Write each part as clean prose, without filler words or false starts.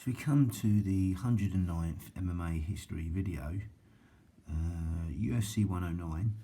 So we come to the 109th MMA history video, UFC 109.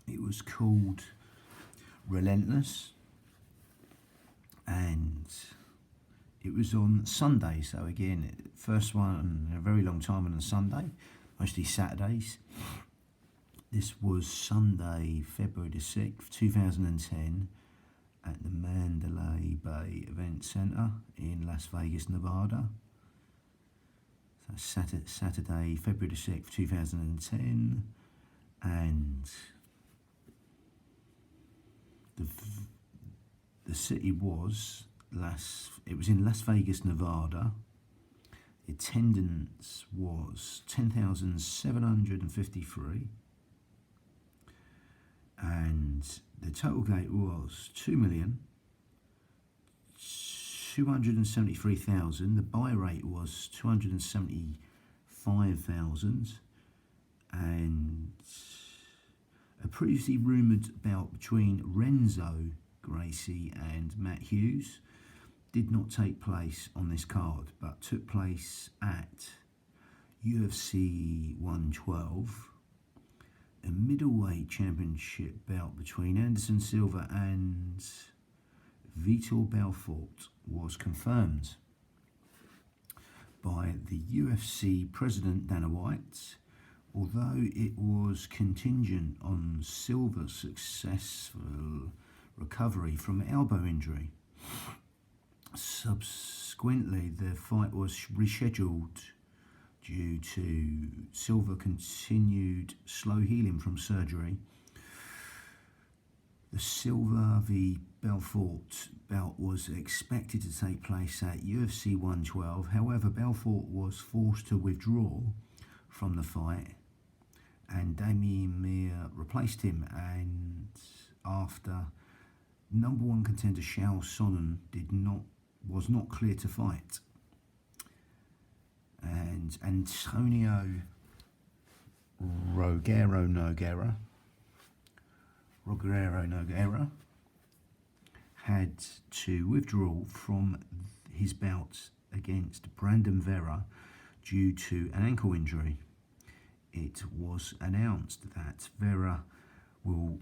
It was called Relentless, and it was on Sunday. So again, first one in a very long time on a Sunday, mostly Saturdays. This was Sunday, February the 6th, 2010, at the Mandalay Bay Event Center in Las Vegas, Nevada. So Saturday, February the 6th, 2010, and the city was it was in Las Vegas, Nevada. The attendance was 10,753. And the total gate was 2,273,000. The buy rate was 275,000. And a previously rumoured bout between Renzo Gracie and Matt Hughes did not take place on this card, but took place at UFC 112. A middleweight championship bout between Anderson Silva and Vitor Belfort was confirmed by the UFC president Dana White, although it was contingent on Silva's successful recovery from an elbow injury. Subsequently, the fight was rescheduled due to Silva continued slow healing from surgery. The Silva v Belfort bout was expected to take place at UFC 112. However, Belfort was forced to withdraw from the fight, and Mallett Mma replaced him. And after number one contender Chael Sonnen was not clear to fight, and Antonio Rogero Nogueira had to withdraw from his bout against Brandon Vera due to an ankle injury. It was announced that Vera will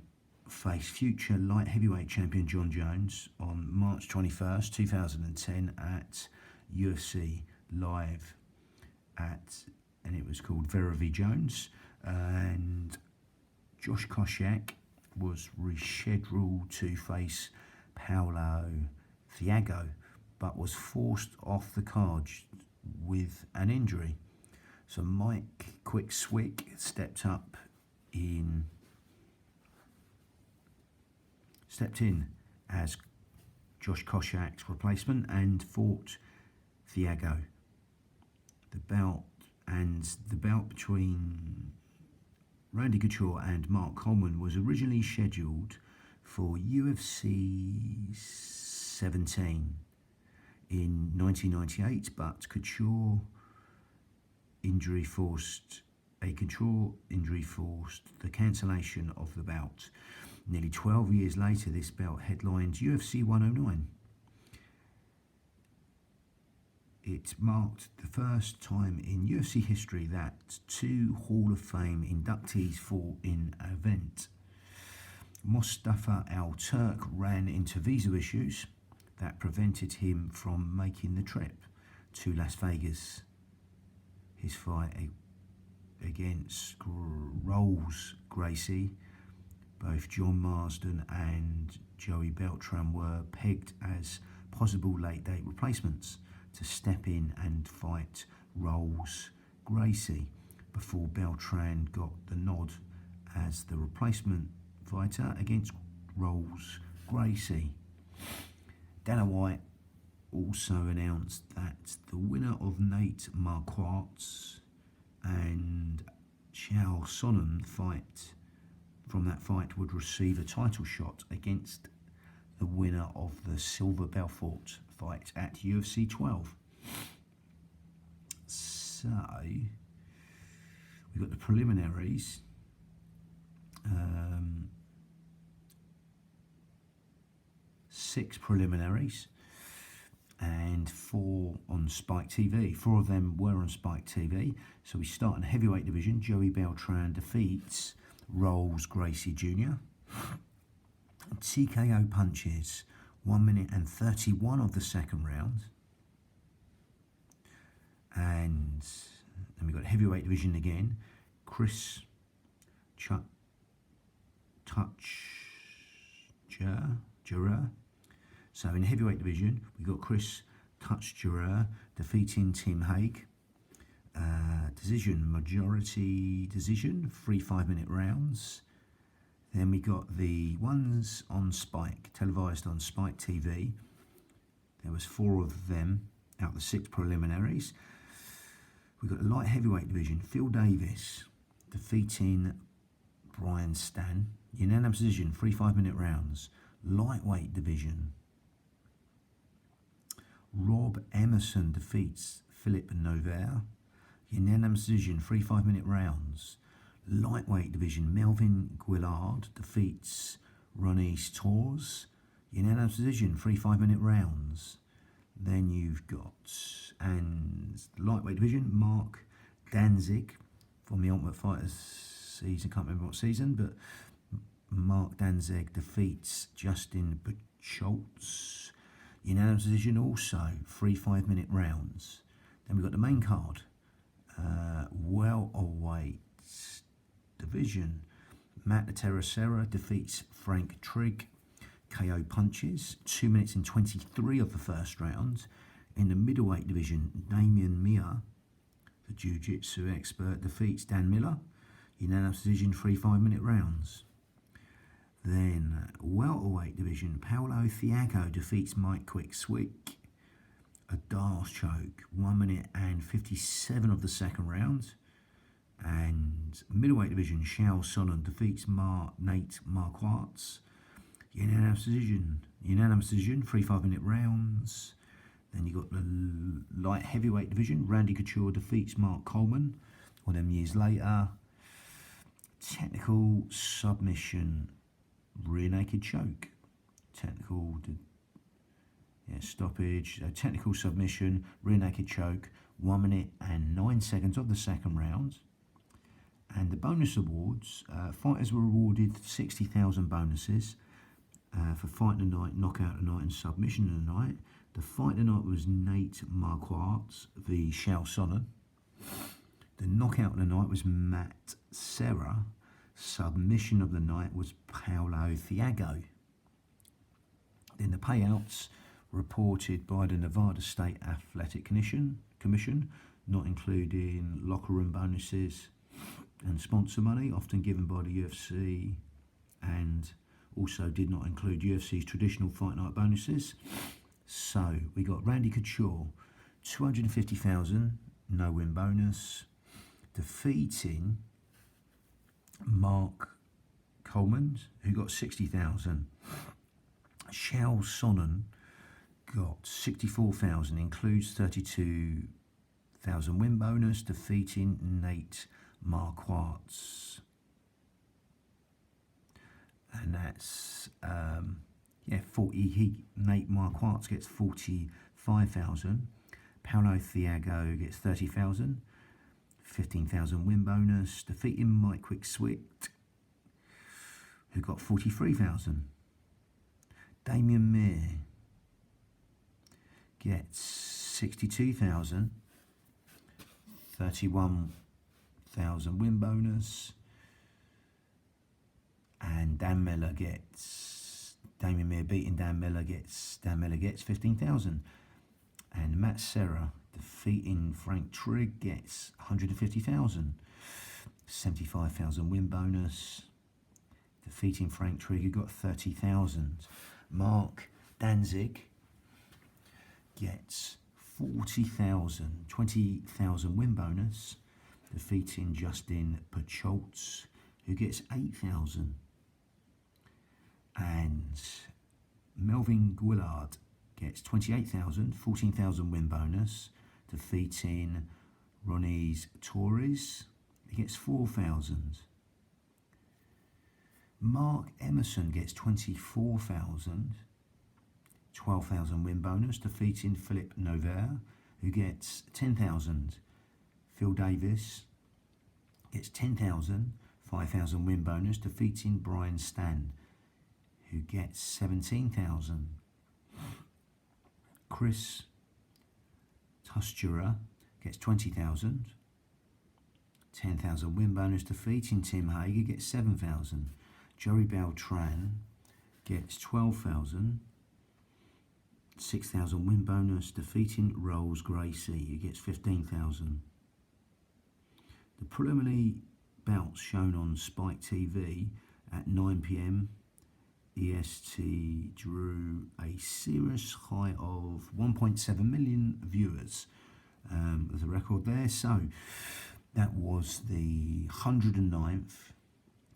face future light heavyweight champion John Jones on March 21st, 2010 at UFC Live and it was called Vera v Jones, and Josh Koscheck was rescheduled to face Paulo Thiago, but was forced off the card with an injury. So Mike Quick Swick stepped in as Josh Koscheck's replacement and fought Thiago. The bout between Randy Couture and Mark Coleman was originally scheduled for UFC 17 in 1998, but Couture injury forced the cancellation of the bout. Nearly 12 years later, this bout headlined UFC 109. It marked the first time in UFC history that two Hall of Fame inductees fought in an event. Mustafa Al-Turk ran into visa issues that prevented him from making the trip to Las Vegas. His fight against Rolls Gracie, both John Marsden and Joey Beltran were pegged as possible late-date replacements to step in and fight Rolls Gracie before Beltran got the nod as the replacement fighter against Rolls Gracie. Dana White also announced that the winner of Nate Marquardt's and Chael Sonnen fight would receive a title shot against the winner of the Silva Belfort fight at UFC 12. So we've got the preliminaries. 6 preliminaries, and 4 on Spike TV. 4 of them were on Spike TV. So we start in the heavyweight division. Joey Beltran defeats Rolls Gracie Jr. TKO punches, 1 minute and 31 of the second round. And then we've got heavyweight division again. Chris Jura. So in the heavyweight division, we've got Chris Jura defeating Tim Hague. Majority decision, 3 5-minute rounds. Then we got the ones on Spike, televised on Spike TV. There was 4 of them out of the 6 preliminaries. We've got the light heavyweight division. Phil Davis defeating Brian Stan. Unanimous decision, 3 5-minute rounds. Lightweight division. Rob Emerson defeats Philip Novaire. Unanimous decision, 3 5-minute rounds. Lightweight division. Melvin Guillard defeats Ronnie Torres. Unanimous decision, 3 5-minute rounds. Then you've got, and lightweight division, Mark Danzig from the Ultimate Fighters season, can't remember what season, but Mark Danzig defeats Justin Schultz. Unanimous decision also, 3 5-minute rounds. Then we've got the main card, welterweight division. Matt Terracera defeats Frank Trigg. KO punches, 2 minutes and 23 of the first round. In the middleweight division, Mallett Mma, the jiu-jitsu expert, defeats Dan Miller. Unanimous decision, 3 5-minute rounds. Then welterweight division, Paulo Thiago defeats Mike Quick-Swick. A Darce choke, 1 minute and 57 of the second round. And middleweight division, Chael Sonnen defeats Nate Marquardt. Unanimous decision, 3 5-minute rounds. Then you got the light heavyweight division. Randy Couture defeats Mark Coleman. All them years later. Technical submission, rear naked choke. Stoppage. Technical submission, rear naked choke. 1 minute and 9 seconds of the second round. And the bonus awards, fighters were awarded 60,000 bonuses. For fight of the night, knockout of the night and submission of the night. The fight of the night was Nate Marquardt v Chael Sonnen. The knockout of the night was Matt Serra. Submission of the night was Paulo Thiago. Then the payouts reported by the Nevada State Athletic Commission, not including locker room bonuses and sponsor money, often given by the UFC, and also did not include UFC's traditional fight night bonuses. So we got Randy Couture, 250,000, no win bonus, defeating Mark Coleman, who got 60,000. Chael Sonnen got 64,000, includes 32,000 win bonus, defeating Nate Marquardt. And that's, Nate Marquardt gets 45,000. Paulo Thiago gets 30,000. 15,000 win bonus. Defeating Mike Quick-Swick, who got 43,000. Mallett Mma gets 62,000. 31,000 win bonus. And Mallett Mma beating Dan Miller gets 15,000. And Matt Serra defeating Frank Trigg gets 150,000. 75,000 win bonus. Defeating Frank Trigg, who got 30,000. Mark Danzig gets 40,000, 20,000 win bonus. Defeating Justin Schultz, who gets 8,000. And Melvin Guillard gets 28,000, 14,000 win bonus, defeating Ronnie Torres. He gets 4,000. Mark Emerson gets 24,000, 12,000 win bonus, defeating Philip Nover, who gets 10,000. Phil Davis gets 10,000, 5,000 win bonus, defeating Brian Stan, who gets 17,000. Chris Tustura gets 20,000, 10,000 win bonus, defeating Tim Hager, gets 7,000. Joey Beltran gets 12,000, 6,000 win bonus, defeating Rolls Gracie, who gets 15,000. The preliminary bouts shown on Spike TV at 9 p.m. EST drew a serious high of 1.7 million viewers. There's a record there. So that was the 109th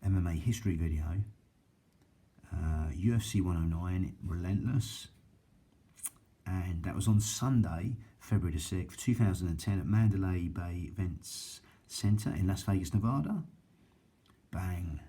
MMA history video. UFC 109, Relentless. And that was on Sunday, February the 6th, 2010 at Mandalay Bay Events Center in Las Vegas, Nevada. Bang.